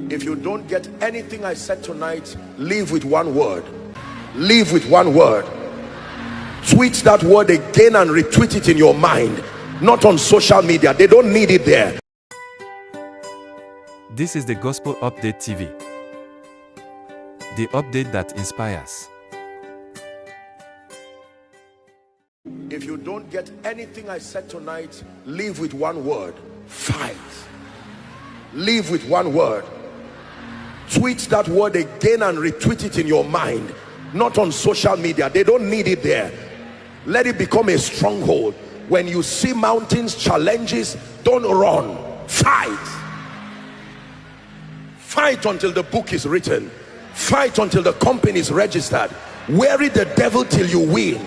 If you don't get anything I said tonight, leave with one word. Leave with one word. Tweet that word again and retweet it in your mind, not on social media. They don't need it there. This is the Gospel Update TV, the update that inspires. If you don't get anything I said tonight, leave with one word. Fight. Leave with one word. Tweet that word again and retweet it in your mind, not on social media. They don't need it there. Let it become a stronghold. When you see mountains, challenges, don't run. Fight. Fight until the book is written. Fight until the company is registered. Weary the devil till you win.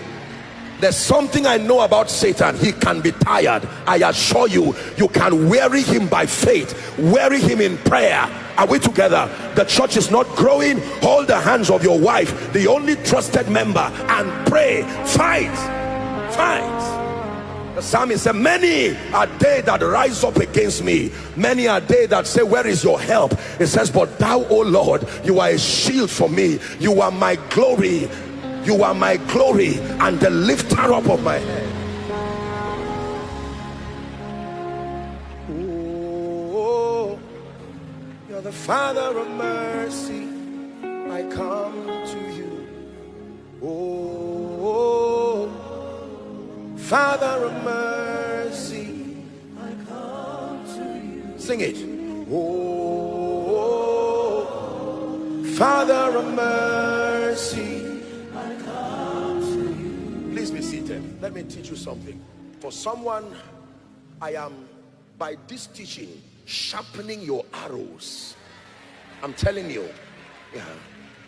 There's something I know about Satan. He can be tired. I assure you, you can weary him by faith, weary him in prayer. Are we together? The church is not growing. Hold the hands of your wife, the only trusted member, and pray. Fight. Fight. The psalmist said, many are they that rise up against me, many are they that say, where is your help? It says, but thou, O Lord, you are a shield for me. You are my glory. You are my glory and the lifter up of my head. Oh, you're the Father of mercy. I come to you. Oh, Father of mercy, I come to you. Sing it. Oh, Father of mercy. Please be seated. Let me teach you something. For someone, I am, by this teaching, sharpening your arrows. I'm telling you,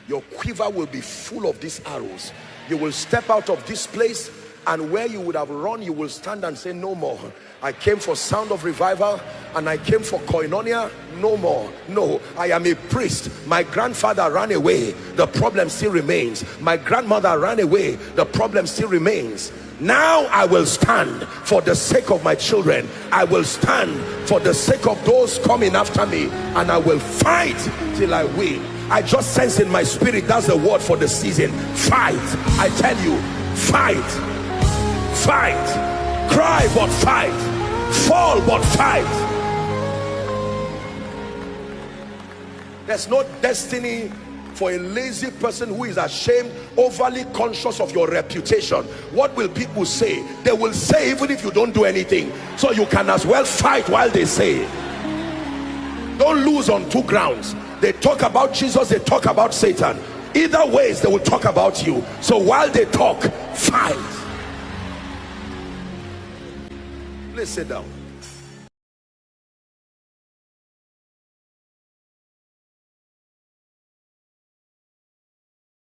your quiver will be full of these arrows. You will step out of this place, and where you would have run, you will stand and say, no more. I came for sound of revival and I came for koinonia. No more. No, I am a priest. My grandfather ran away. The problem still remains. My grandmother ran away. The problem still remains. Now I will stand for the sake of my children. I will stand for the sake of those coming after me, and I will fight till I win. I just sense in my spirit that's the word for the season. Fight. I tell you, fight. Fight. Cry but fight. Fall but fight. There's no destiny for a lazy person who is ashamed, overly conscious of your reputation. What will people say? They will say even if you don't do anything. So you can as well fight while they say. Don't lose on two grounds. They talk about Jesus, they talk about Satan. Either ways they will talk about you. So while they talk, fight. Please sit down.